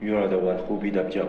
You are the one who beat up Joe.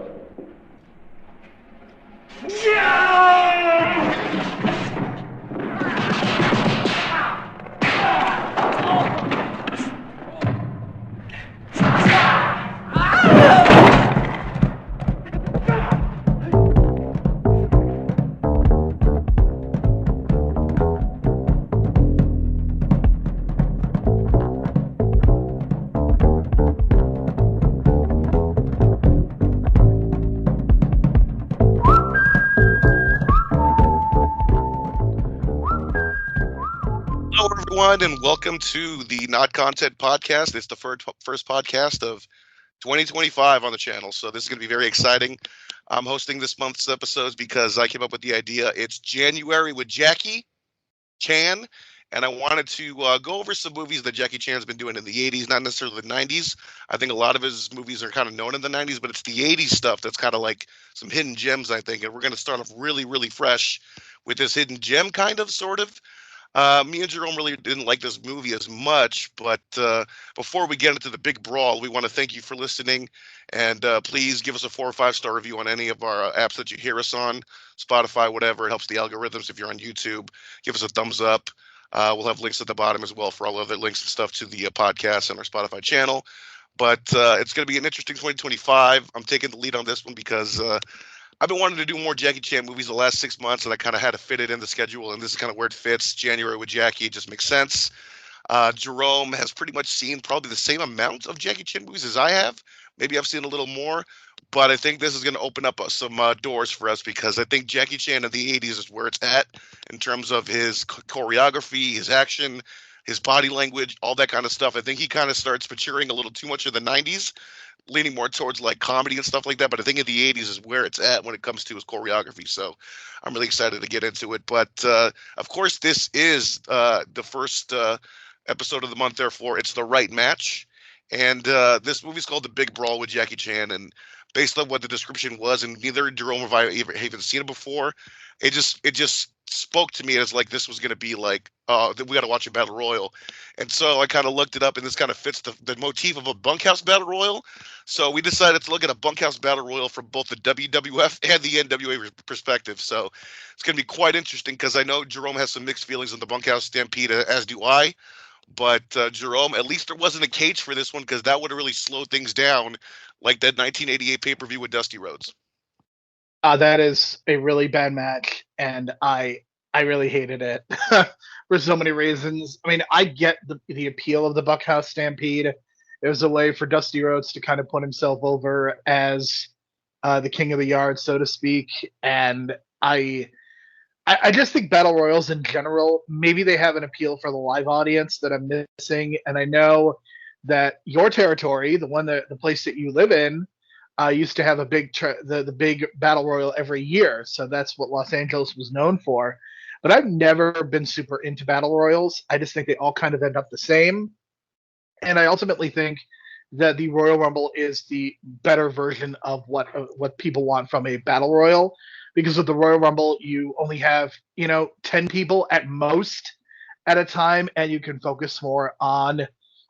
Hello, everyone, and welcome to the Not Content Podcast. It's the first podcast of 2025 on the channel, so this is going to be very exciting. I'm hosting this month's episodes because I came up with the idea. It's January with Jackie Chan, and I wanted to go over some movies that Jackie Chan's been doing in the 80s, not necessarily the 90s. I think a lot of his movies are kind of known in the 90s, but it's the 80s stuff that's kind of like some hidden gems, I think, and we're going to start off really, really fresh with this hidden gem, kind of, sort of. Me and Jerome really didn't like this movie as much, but before we get into the big brawl, we want to thank you for listening, and please give us a 4 or 5 star review on any of our apps that you hear us on, Spotify, whatever. It helps the algorithms. If you're on YouTube, give us a thumbs up. We'll have links at the bottom as well for all other links and stuff to the podcast and our Spotify channel. But it's going to be an interesting 2025. I'm taking the lead on this one because I've been wanting to do more Jackie Chan movies the last 6 months, and I kind of had to fit it in the schedule, and this is kind of where it fits. January with Jackie, it just makes sense. Jerome has pretty much seen probably the same amount of Jackie Chan movies as I have. Maybe I've seen a little more, but I think this is going to open up some doors for us because I think Jackie Chan in the 80s is where it's at in terms of his choreography, his action, his body language, all that kind of stuff. I think he kind of starts maturing a little too much in the 90s, leaning more towards like comedy and stuff like that. But I think in the 80s is where it's at when it comes to his choreography. So I'm really excited to get into it. But of course, this is the first episode of the month. Therefore, it's the right match. And this movie's called The Big Brawl with Jackie Chan. And based on what the description was, and neither Jerome or I have even seen it before, it just spoke to me as like this was going to be like, oh, we got to watch a battle royal. And so I kind of looked it up, and this kind of fits the motif of a bunkhouse battle royal. So we decided to look at a bunkhouse battle royal from both the WWF and the NWA perspective. So it's going to be quite interesting because I know Jerome has some mixed feelings on the Bunkhouse Stampede, as do I. But Jerome, at least there wasn't a cage for this one because that would have really slowed things down, like that 1988 pay-per-view with Dusty Rhodes. That is a really bad match, and I really hated it for so many reasons. I mean, I get the appeal of the Bunkhouse Stampede. It was a way for Dusty Rhodes to kind of put himself over as the king of the yard, so to speak. And I just think battle royals in general, maybe they have an appeal for the live audience that I'm missing. And I know that your territory, the place that you live in, used to have a the big battle royal every year. So that's what Los Angeles was known for. But I've never been super into battle royals. I just think they all kind of end up the same. And I ultimately think that the Royal Rumble is the better version of what people want from a battle royal, because with the Royal Rumble you only have 10 people at most at a time, and you can focus more on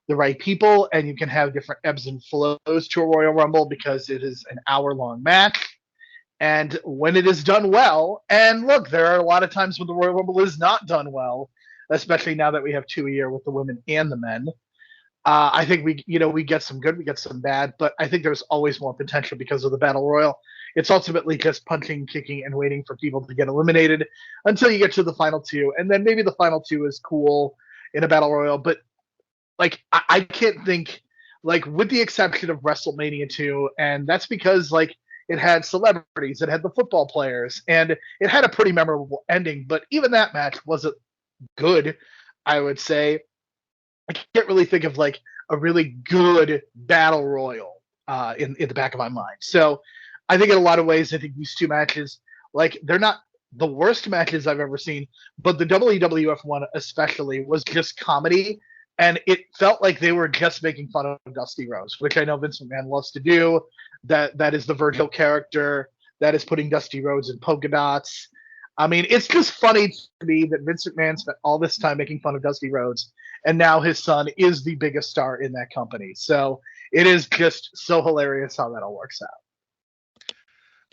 the right people, and you can have different ebbs and flows to a Royal Rumble because it is an hour-long match. And when it is done well, and look, there are a lot of times when the Royal Rumble is not done well, especially now that we have 2 a year with the women and the men. I think we get some good, we get some bad, but I think there's always more potential because of the Battle Royal. It's ultimately just punching, kicking, and waiting for people to get eliminated until you get to the final two, and then maybe the final two is cool in a Battle Royal. But like, I can't think, like, with the exception of WrestleMania 2, and that's because like it had celebrities, it had the football players, and it had a pretty memorable ending. But even that match wasn't good, I would say. I can't really think of like a really good battle royal in the back of my mind. So I think in a lot of ways, I think these two matches, like, they're not the worst matches I've ever seen, but the WWF one especially was just comedy, and it felt like they were just making fun of Dusty Rhodes, which I know Vince McMahon loves to do. That is the Virgil character. That is putting Dusty Rhodes in polka dots. I mean, it's just funny to me that Vince McMahon spent all this time making fun of Dusty Rhodes, and now his son is the biggest star in that company. So it is just so hilarious how that all works out.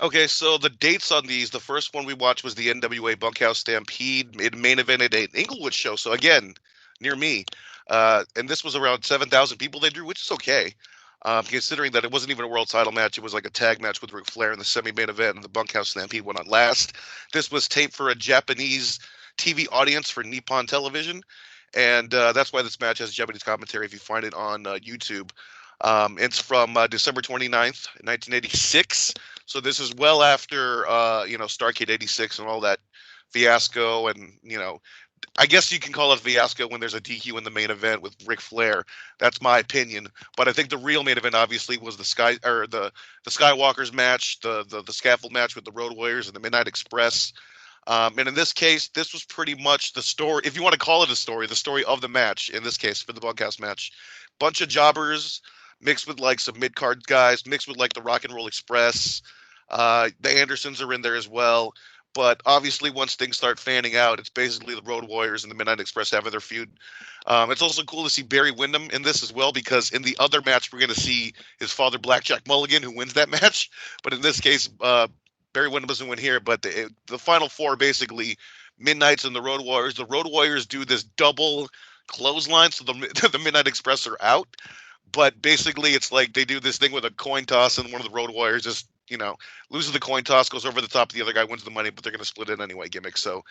Okay, so the dates on these, the first one we watched was the NWA Bunkhouse Stampede. It main evented an Inglewood show, so again, near me. And this was around 7,000 people they drew, which is okay. Considering that it wasn't even a world title match, it was like a tag match with Ric Flair in the semi-main event, and the Bunkhouse Stampede went on last. This was taped for a Japanese TV audience for Nippon Television, and that's why this match has Japanese commentary if you find it on YouTube. It's from December 29th, 1986. So this is well after, Starrcade 86 and all that fiasco. And, I guess you can call it fiasco when there's a DQ in the main event with Ric Flair. That's my opinion. But I think the real main event, obviously, was the Skywalker's match, the scaffold match with the Road Warriors and the Midnight Express. And in this case, this was pretty much the story, if you want to call it a story, the story of the match, in this case, for the Bunkhouse match. Bunch of jobbers mixed with like some mid-card guys, mixed with like the Rock and Roll Express. The Andersons are in there as well. But obviously, once things start fanning out, it's basically the Road Warriors and the Midnight Express having their feud. It's also cool to see Barry Windham in this as well, because in the other match, we're going to see his father, Blackjack Mulligan, who wins that match. But in this case, Barry Windham doesn't win here. But the final four, basically, Midnights and the Road Warriors. The Road Warriors do this double clothesline, so the Midnight Express are out. But basically, it's like they do this thing with a coin toss, and one of the Road Warriors just, loses the coin toss, goes over the top, the other guy wins the money, but they're going to split it anyway gimmick. So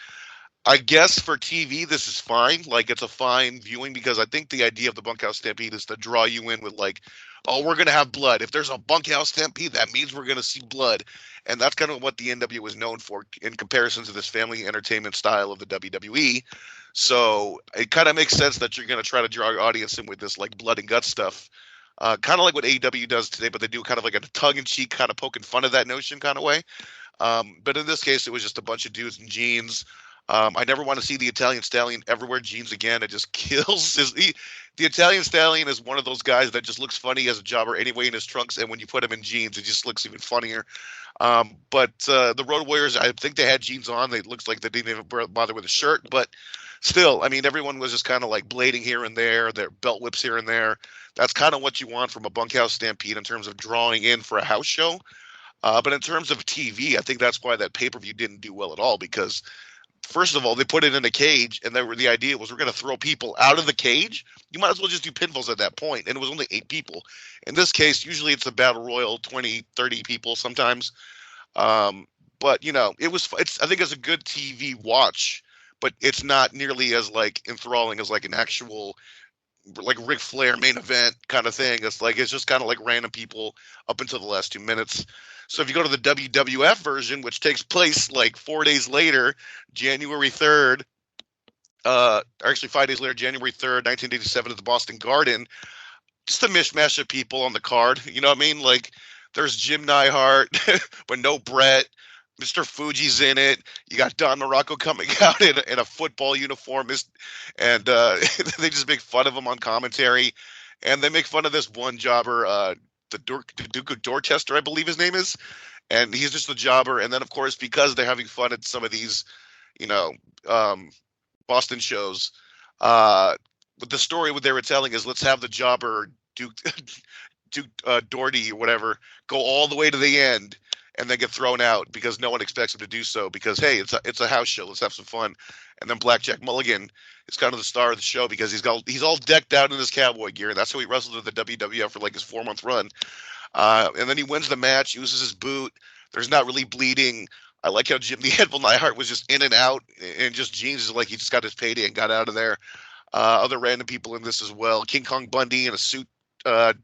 I guess for TV, this is fine. Like, it's a fine viewing, because I think the idea of the Bunkhouse Stampede is to draw you in with, like, oh, we're going to have blood. If there's a Bunkhouse Stampede, that means we're going to see blood. And that's kind of what the NWA is known for in comparison to this family entertainment style of the WWE. So it kind of makes sense that you're going to try to draw your audience in with this, like, blood and guts stuff. Kind of like what AEW does today, but they do kind of like a tongue-in-cheek, kind of poking fun of that notion kind of way. But in this case, it was just a bunch of dudes in jeans. I never want to see the Italian Stallion ever wear jeans again. It just kills. The Italian Stallion is one of those guys that just looks funny as a jobber anyway in his trunks, and when you put him in jeans, it just looks even funnier. But the Road Warriors, I think they had jeans on. It looks like they didn't even bother with a shirt, but still, I mean, everyone was just kind of like blading here and there, their belt whips here and there. That's kind of what you want from a Bunkhouse Stampede in terms of drawing in for a house show. But in terms of TV, I think that's why that pay-per-view didn't do well at all, because first of all, they put it in a cage, and the idea was we're going to throw people out of the cage. You might as well just do pinfalls at that point, and it was only 8 people. In this case, usually it's a Battle Royal, 20, 30 people sometimes. But, I think it's a good TV watch, but it's not nearly as, like, enthralling as, like, an actual, like, Ric Flair main event kind of thing. It's just kind of like random people up until the last 2 minutes. So if you go to the WWF version, which takes place like 4 days later, January 3rd, actually 5 days later, January 3rd, 1987 at the Boston Garden, just a mishmash of people on the card. You know what I mean? Like, there's Jim Neidhart, but no Brett. Mr. Fuji's in it. You got Don Morocco coming out in a football uniform, and they just make fun of him on commentary, and they make fun of this one jobber, the Duke of Dorchester, I believe his name is, and he's just the jobber. And then, of course, because they're having fun at some of these, Boston shows, but the story what they were telling is, let's have the jobber Duke Doherty or whatever go all the way to the end and then get thrown out because no one expects him to do so, because, hey, it's a house show. Let's have some fun. And then Blackjack Mulligan is kind of the star of the show because he's all decked out in his cowboy gear. That's how he wrestled at the WWF for like his 4-month run. And then he wins the match, uses his boot. There's not really bleeding. I like how Jim the Anvil Neidhart was just in and out and just jeans, like he just got his payday and got out of there. Other random people in this as well. King Kong Bundy in a suit and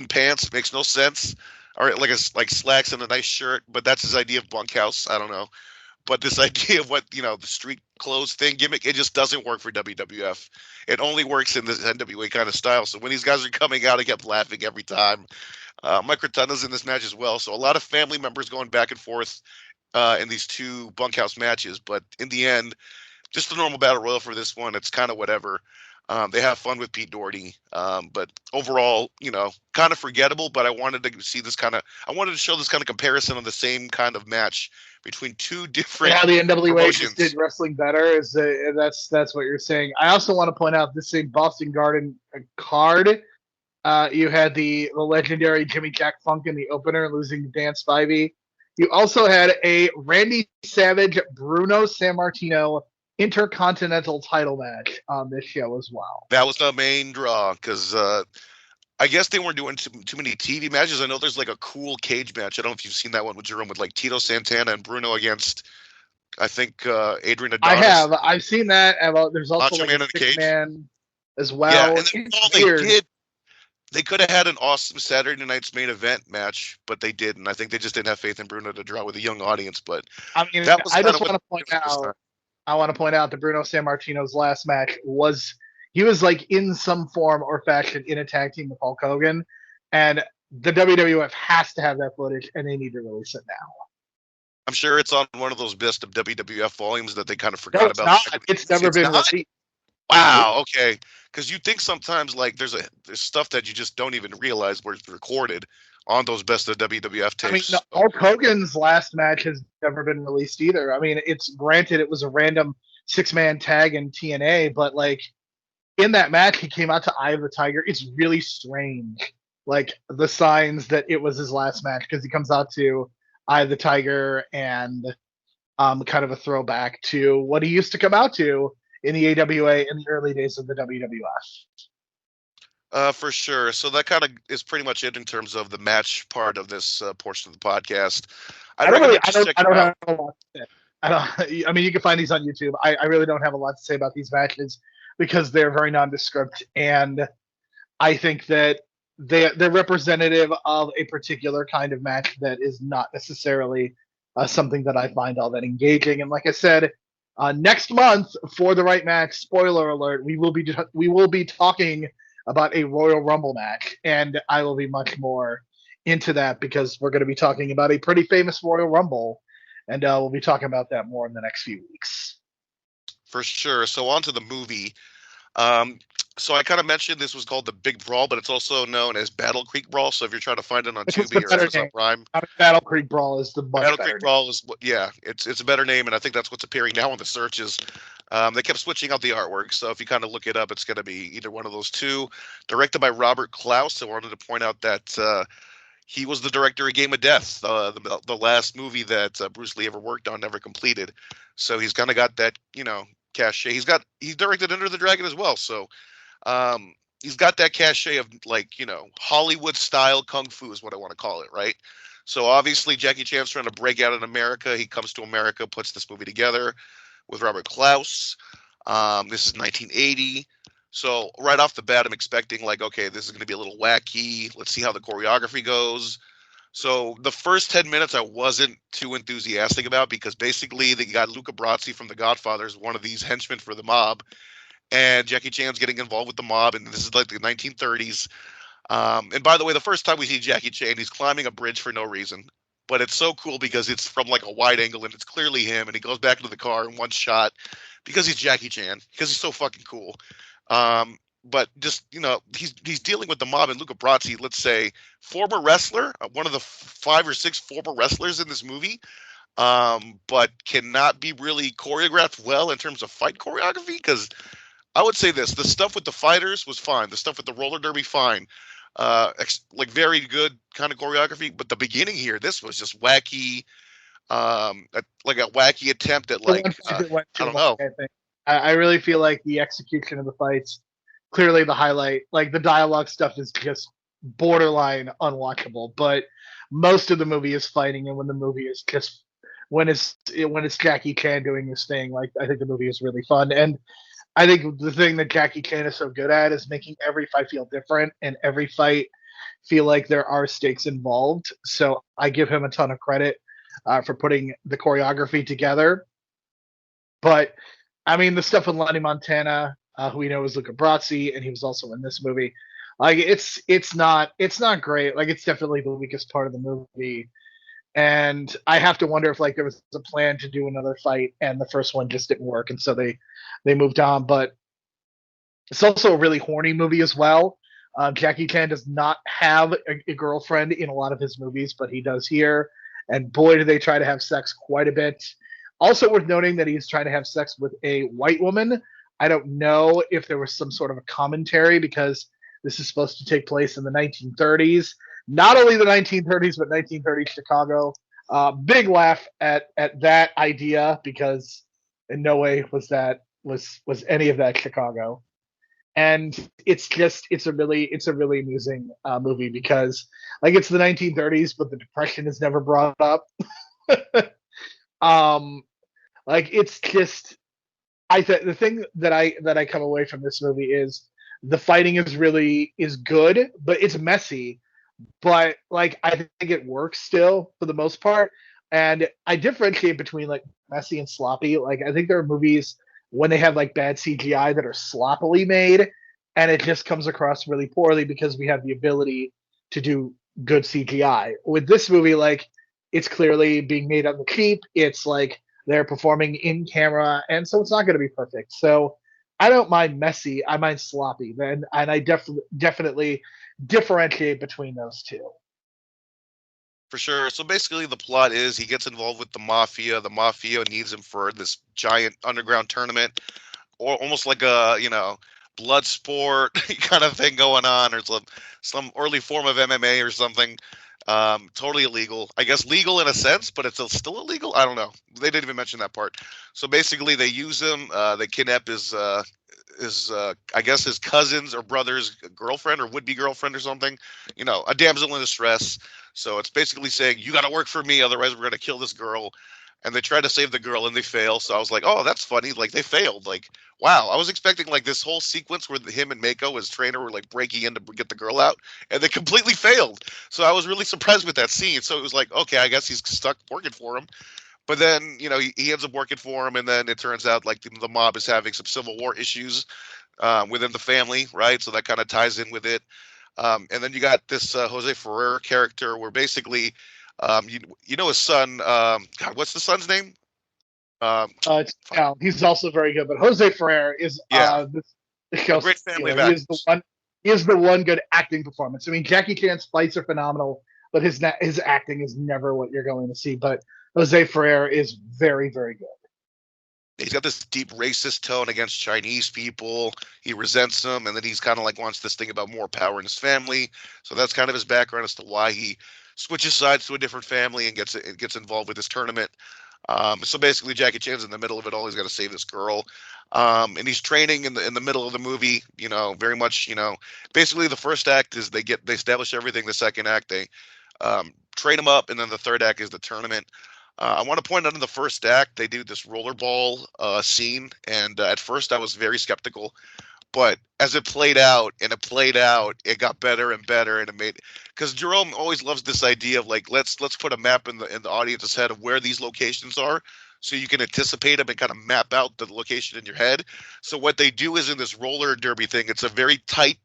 pants. Makes no sense. All right, like slacks and a nice shirt, but that's his idea of bunkhouse. I don't know. But this idea of what, the street clothes thing gimmick, it just doesn't work for WWF. It only works in this NWA kind of style. So when these guys are coming out, I kept laughing every time. Mike Rotunda's in this match as well. So a lot of family members going back and forth in these two bunkhouse matches. But in the end, just a normal battle royal for this one. It's kind of whatever. They have fun with Pete Doherty, but overall, kind of forgettable. But I wanted to see I wanted to show this kind of comparison on the same kind of match between two different. And how the NWA promotions. just did wrestling better is that's what you're saying. I also want to point out this same Boston Garden card You had the legendary Jimmy Jack Funk in the opener, losing to Dan Spivey. You also had a Randy Savage Bruno Sammartino Intercontinental title match on this show as well. That was the main draw because I guess they weren't doing too many TV matches. I know there's like a cool cage match. I don't know if you've seen that one with Jerome with like Tito Santana and Bruno against, I think, Adrian Adonis. I have. I've seen that. There's also Macho like Man a in the cage. Man as Yeah, well. and then all they did, they could have had an awesome Saturday night's main event match, but they didn't. I think they just didn't have faith in Bruno to draw with a young audience. But I mean, that was I kind just of want to point out. I want to point out that Bruno Sammartino's last match was he was like in some form or fashion in a tag team with Hulk Hogan, and the WWF has to have that footage, and they need to release it now. I'm sure it's on one of those best of WWF volumes that they kind of forgot No, it's about. Not. It's never been released. Wow. Okay. Because you think sometimes like there's stuff that you just don't even realize was recorded on those best of WWF tapes. I mean, Hulk Hogan's last match has never been released either. I mean, it's granted it was a random 6-man tag in TNA, but like in that match, he came out to Eye of the Tiger. It's really strange, like the signs that it was his last match because he comes out to Eye of the Tiger and kind of a throwback to what he used to come out to in the AWA in the early days of the WWF. For sure. So that kind of is pretty much it in terms of the match part of this portion of the podcast. I don't have a lot to say. I mean, you can find these on YouTube. I really don't have a lot to say about these matches because they're very nondescript, and I think that they're representative of a particular kind of match that is not necessarily something that I find all that engaging. And like I said, next month for the right match, spoiler alert, we will be talking about a Royal Rumble match, and I will be much more into that because we're going to be talking about a pretty famous Royal Rumble, and we'll be talking about that more in the next few weeks. For sure. So on to the movie. So I kind of mentioned this was called the Big Brawl, but it's also known as Battle Creek Brawl. So if you're trying to find it on Tubi or Amazon Prime, Battle Creek Brawl is the Battle Creek Brawl is it's a better name, and I think that's what's appearing now on the searches. They kept switching out the artwork, so if you kind of look it up, it's going to be either one of those two. Directed by Robert Klaus. I wanted to point out that he was the director of Game of Death, the last movie that Bruce Lee ever worked on, never completed. So he's kind of got that, cachet. He's directed Enter the Dragon as well, so he's got that cachet of Hollywood style kung fu is what I want to call it, right? So obviously Jackie Chan's trying to break out in America. He comes to America, puts this movie together with Robert Klaus. This is 1980. So right off the bat, I'm expecting okay, this is going to be a little wacky. Let's see how the choreography goes. So the first 10 minutes I wasn't too enthusiastic about because basically they got Luca Brasi from The Godfather as one of these henchmen for the mob. And Jackie Chan's getting involved with the mob, and this is like the 1930s. And by the way, the first time we see Jackie Chan, he's climbing a bridge for no reason. But it's so cool because it's from like a wide angle, and it's clearly him, and he goes back into the car in one shot because he's Jackie Chan, because he's so fucking cool. But just, he's dealing with the mob, and Luca Brasi, let's say, former wrestler, one of the 5 or 6 former wrestlers in this movie, but cannot be really choreographed well in terms of fight choreography, because I would say this: the stuff with the fighters was fine. The stuff with the roller derby, fine. Very good kind of choreography. But the beginning here, this was just wacky, like a wacky attempt at I don't know. I really feel like the execution of the fights, clearly the highlight. Like the dialogue stuff is just borderline unwatchable. But most of the movie is fighting, and when the movie is just when it's Jackie Chan doing his thing, like I think the movie is really fun. And I think the thing that Jackie Chan is so good at is making every fight feel different and every fight feel like there are stakes involved. So I give him a ton of credit for putting the choreography together. But I mean, the stuff with Lenny Montana, who we know is Luca Brasi, and he was also in this movie. Like it's not great. Like it's definitely the weakest part of the movie. And I have to wonder if there was a plan to do another fight and the first one just didn't work. And so they moved on. But it's also a really horny movie as well. Jackie Chan does not have a girlfriend in a lot of his movies, but he does here. And boy, do they try to have sex quite a bit. Also worth noting that he's trying to have sex with a white woman. I don't know if there was some sort of a commentary because this is supposed to take place in the 1930s. Not only the 1930s, but 1930s Chicago. Big laugh at that idea, because in no way was any of that Chicago. And it's a really amusing movie, because like it's the 1930s, but the Depression is never brought up. um, like it's just the thing that I come away from this movie is the fighting is good, but it's messy. But like I think it works still for the most part, and I differentiate between like messy and sloppy. Like I think there are movies when they have like bad CGI that are sloppily made, and it just comes across really poorly because we have the ability to do good CGI. With this movie, like it's clearly being made on the cheap. It's like they're performing in camera, and so it's not going to be perfect. So I don't mind messy. I mind sloppy. And I definitely differentiate between those two. For sure. So basically, the plot is he gets involved with the mafia. The mafia needs him for this giant underground tournament, or almost like a blood sport kind of thing going on, or some early form of MMA or something. Totally illegal, I guess. Legal in a sense, but it's still illegal. I don't know. They didn't even mention that part. So basically, they use him. They kidnap his I guess his cousin's or brother's girlfriend or would-be girlfriend or something. A damsel in distress. So it's basically saying, you got to work for me, otherwise we're going to kill this girl. And they try to save the girl and they fail. So I was like, oh, that's funny. Like they failed. Like, wow. I was expecting like this whole sequence where him and Mako, his trainer, were like breaking in to get the girl out, and they completely failed. So I was really surprised with that scene. So it was like, okay, I guess he's stuck working for him. But then, he ends up working for him, and then it turns out like the mob is having some Civil War issues within the family, right? So that kind of ties in with it. And then you got this Jose Ferrer character where basically, his son, God, what's the son's name? He's also very good, but Jose Ferrer is the show great family. He is the one. He is the one good acting performance. I mean, Jackie Chan's fights are phenomenal, but his acting is never what you're going to see. But Jose Ferrer is very, very good. He's got this deep racist tone against Chinese people. He resents them, and then he's kind of like wants this thing about more power in his family. So that's kind of his background as to why he switches sides to a different family and gets involved with this tournament. So basically, Jackie Chan's in the middle of it all. He's got to save this girl, and he's training in the middle of the movie. Very much. Basically, the first act is they establish everything. The second act, they train him up, and then the third act is the tournament. I want to point out in the first act, they do this rollerball scene, and at first I was very skeptical, but as it played out, it got better and better, and it made, because Jerome always loves this idea of like let's put a map in the audience's head of where these locations are, so you can anticipate them and kind of map out the location in your head. So what they do is in this roller derby thing, it's a very tight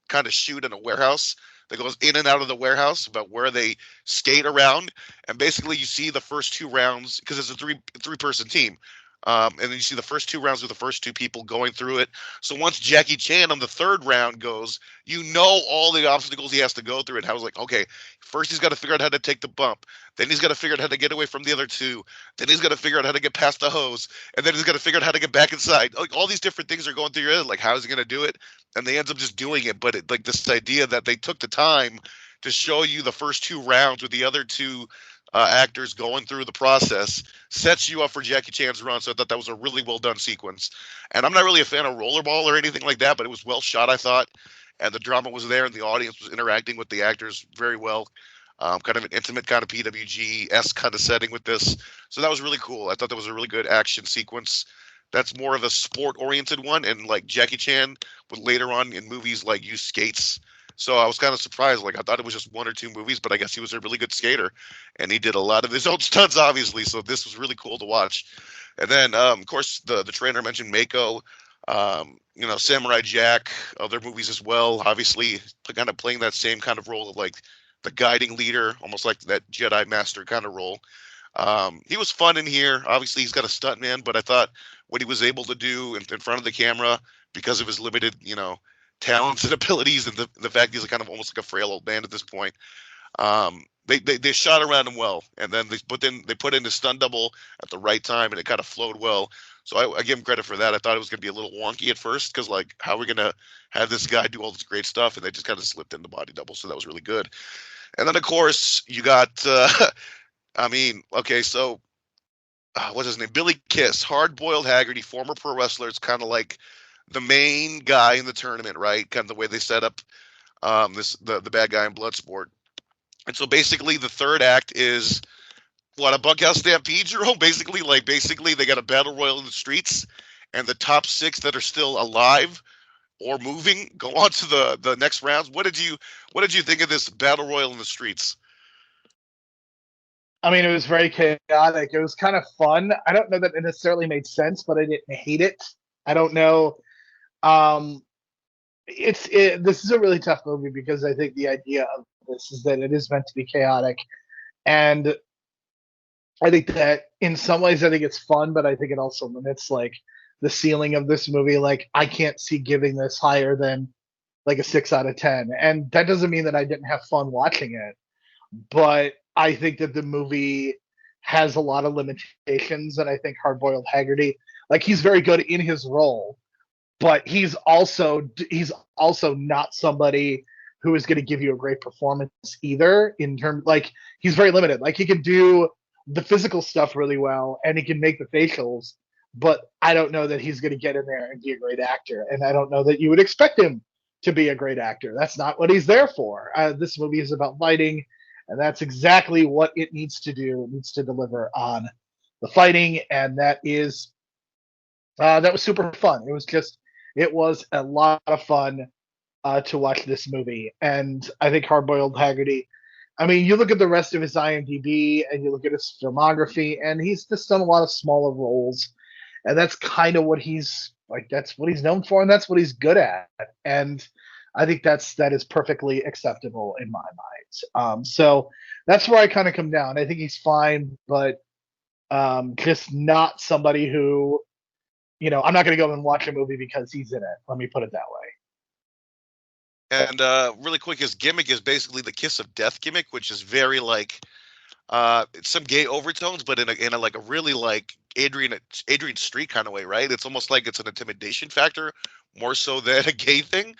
kind of shoot in a warehouse that goes in and out of the warehouse about where they skate around. And basically you see the first two rounds, because it's a three-person team. And then you see the first two rounds with the first two people going through it. So once Jackie Chan on the third round goes, all the obstacles he has to go through. And I was like, okay, first he's got to figure out how to take the bump. Then he's got to figure out how to get away from the other two. Then he's got to figure out how to get past the hose. And then he's got to figure out how to get back inside. Like, all these different things are going through your head. Like, how is he going to do it? And they ends up just doing it. But like this idea that they took the time to show you the first two rounds with the other two actors going through the process sets you up for Jackie Chan's run. So I thought that was a really well done sequence. And I'm not really a fan of rollerball or anything like that, but it was well shot, I thought. And the drama was there, and the audience was interacting with the actors very well. Kind of an intimate kind of PWG-esque kind of setting with this. So that was really cool. I thought that was a really good action sequence. That's more of a sport-oriented one, and like Jackie Chan would later on in movies like use skates. So I was kind of surprised. Like, I thought it was just one or two movies, but I guess he was a really good skater, and he did a lot of his own stunts, obviously. So this was really cool to watch. And then, of course, the trainer mentioned Mako, Samurai Jack, other movies as well. Obviously, kind of playing that same kind of role of like the guiding leader, almost like that Jedi Master kind of role. He was fun in here. Obviously, he's got a stuntman, but I thought what he was able to do in front of the camera, because of his limited, talents and abilities, and the fact he's kind of almost like a frail old man at this point. They shot around him well, and then they put in the stunt double at the right time, and it kind of flowed well. So I give him credit for that. I thought it was going to be a little wonky at first because, like, how are we going to have this guy do all this great stuff? And they just kind of slipped into body double. So that was really good. And then, of course, you got, I mean, okay, so what's his name? Billy Kiss, Hard Boiled Haggerty, former pro wrestler. It's kind of like the main guy in the tournament, right? Kind of the way they set up the bad guy in Bloodsport. And so basically the third act is what, a bunkhouse stampede, Jerome? Basically they got a battle royal in the streets, and the top 6 that are still alive or moving go on to the next rounds. What did you think of this battle royal in the streets? I mean, it was very chaotic. It was kind of fun. I don't know that it necessarily made sense, but I didn't hate it. I don't know. Um, this is a really tough movie because I think the idea of this is that it is meant to be chaotic, and I think that in some ways I think it's fun, but I think it also limits like the ceiling of this movie. Like I can't see giving this higher than like a 6 out of 10, and that doesn't mean that I didn't have fun watching it, but I think that the movie has a lot of limitations, and I think Hardboiled Haggerty, like he's very good in his role, but he's also not somebody who is going to give you a great performance either. In terms, like he's very limited. Like he can do the physical stuff really well, and he can make the facials, but I don't know that he's going to get in there and be a great actor, and I don't know that you would expect him to be a great actor. That's not what he's there for. This movie is about fighting, and that's exactly what it needs to do. It needs to deliver on the fighting, and that was super fun. It was a lot of fun to watch this movie, and I think Hardboiled Haggerty. I mean, you look at the rest of his IMDb and you look at his filmography, and he's just done a lot of smaller roles, and that's kind of what he's like. That's what he's known for, and that's what he's good at. And I think that is perfectly acceptable in my mind. So that's where I kind of come down. I think he's fine, but just not somebody who, I'm not going to go and watch a movie because he's in it. Let me put it that way. And really quick, his gimmick is basically the kiss of death gimmick, which is very like it's some gay overtones, but in a like a really like Adrian Street kind of way, right? It's almost like it's an intimidation factor more so than a gay thing,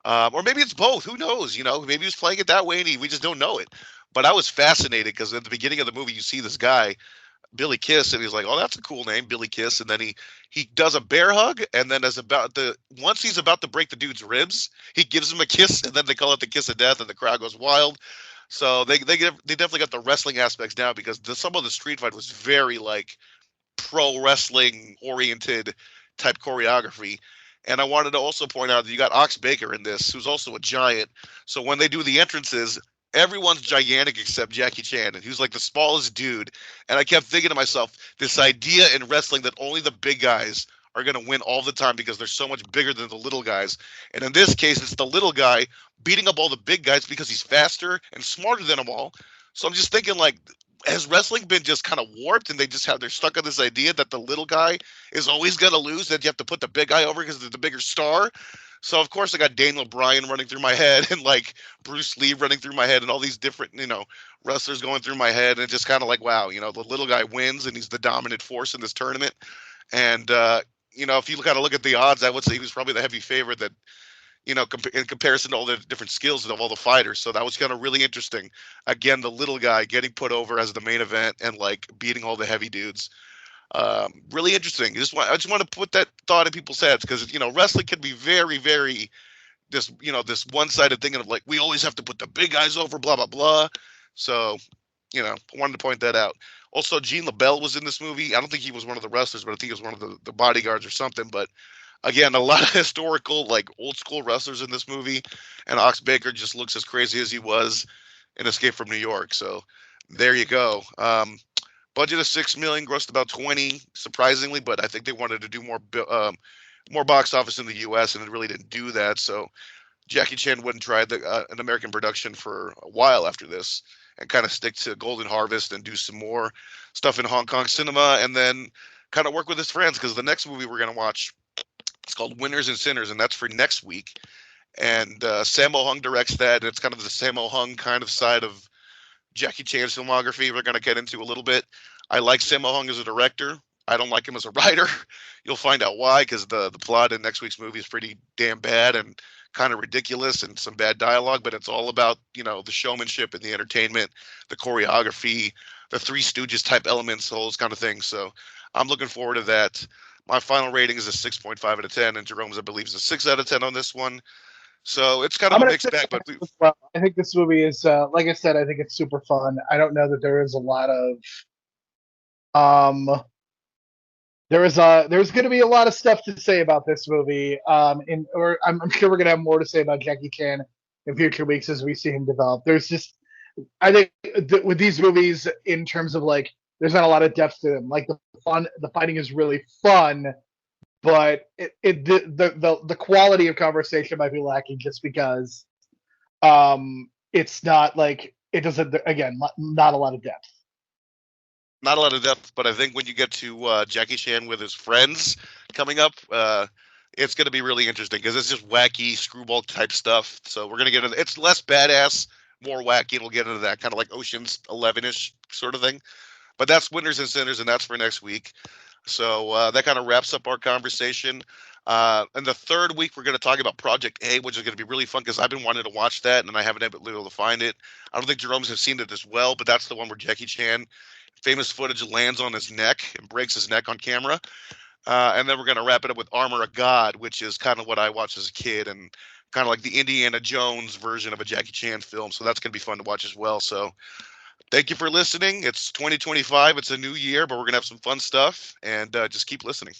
or maybe it's both. Who knows? Maybe he was playing it that way, and we just don't know it. But I was fascinated because at the beginning of the movie, you see this guy Billy Kiss, and he's like, "Oh, that's a cool name, Billy Kiss." And then he does a bear hug, and then once he's about to break the dude's ribs, he gives him a kiss, and then they call it the kiss of death, and the crowd goes wild. So they definitely got the wrestling aspects down because some of the street fight was very like pro wrestling oriented type choreography. And I wanted to also point out that you got Ox Baker in this, who's also a giant. So when they do the entrances, everyone's gigantic except Jackie Chan, and he was like the smallest dude. And I kept thinking to myself, this idea in wrestling that only the big guys are going to win all the time because they're so much bigger than the little guys. And in this case, it's the little guy beating up all the big guys because he's faster and smarter than them all. So I'm just thinking, like, has wrestling been just kind of warped, and they're stuck on this idea that the little guy is always going to lose, that you have to put the big guy over because they're the bigger star? So of course I got Daniel Bryan running through my head, and like Bruce Lee running through my head, and all these different, wrestlers going through my head, and it's just kind of like, wow, the little guy wins, and he's the dominant force in this tournament. And if you kind of look at the odds, I would say he was probably the heavy favorite that, in comparison to all the different skills of all the fighters. So that was kind of really interesting. Again, the little guy getting put over as the main event and like beating all the heavy dudes. Really interesting. I just want to put that thought in people's heads because wrestling can be very, very this one-sided thing of like we always have to put the big guys over, blah blah blah. So I wanted to point that out. Also, Gene LaBelle was in this movie. I don't think he was one of the wrestlers, but I think he was one of the bodyguards or something. But again, a lot of historical, like old school wrestlers in this movie, and Ox Baker just looks as crazy as he was in Escape from New York. So there you go. Budget of $6 million, grossed about 20, surprisingly, but I think they wanted to do more box office in the U.S. and it really didn't do that. So Jackie Chan wouldn't try an American production for a while after this, and kind of stick to Golden Harvest and do some more stuff in Hong Kong cinema, and then kind of work with his friends because the next movie we're gonna watch, it's called Winners and Sinners, and that's for next week. And Sammo Hung directs that. And it's kind of the Sammo Hung kind of side of Jackie Chan's filmography we're going to get into a little bit. I like Sammo Hung as a director. I don't like him as a writer. You'll find out why, because the plot in next week's movie is pretty damn bad and kind of ridiculous and some bad dialogue, but it's all about, the showmanship and the entertainment, the choreography, the Three Stooges type elements, all those kind of things. So I'm looking forward to that. My final rating is a 6.5 out of 10, and Jerome's, I believe, is a 6 out of 10 on this one. So it's kind I'm of a gonna mixed say bag, but well. I think this movie is, like I said, I think it's super fun. I don't know that there is a lot of um there's going to be a lot of stuff to say about this movie. I'm sure we're going to have more to say about Jackie Chan in future weeks as we see him develop. There's just, I think, with these movies, in terms of like, there's not a lot of depth to them. Like the fighting is really fun, but the quality of conversation might be lacking just because it's not like it doesn't, again, not a lot of depth. not a lot of depth. But I think when you get to Jackie Chan with his friends coming up, it's going to be really interesting because it's just wacky screwball type stuff. So we're going to get into it's less badass, more wacky, and we'll get into that kind of like Ocean's 11-ish sort of thing. But that's Winners and Sinners, and that's for next week. So that kind of wraps up our conversation. And the third week, we're going to talk about Project A, which is going to be really fun because I've been wanting to watch that, and I haven't been able to find it. I don't think Jerome's have seen it as well, but that's the one where Jackie Chan, famous footage, lands on his neck and breaks his neck on camera. And then we're going to wrap it up with Armor of God, which is kind of what I watched as a kid and kind of like the Indiana Jones version of a Jackie Chan film. So that's going to be fun to watch as well. So thank you for listening. It's 2025. It's a new year, but we're going to have some fun stuff, and just keep listening.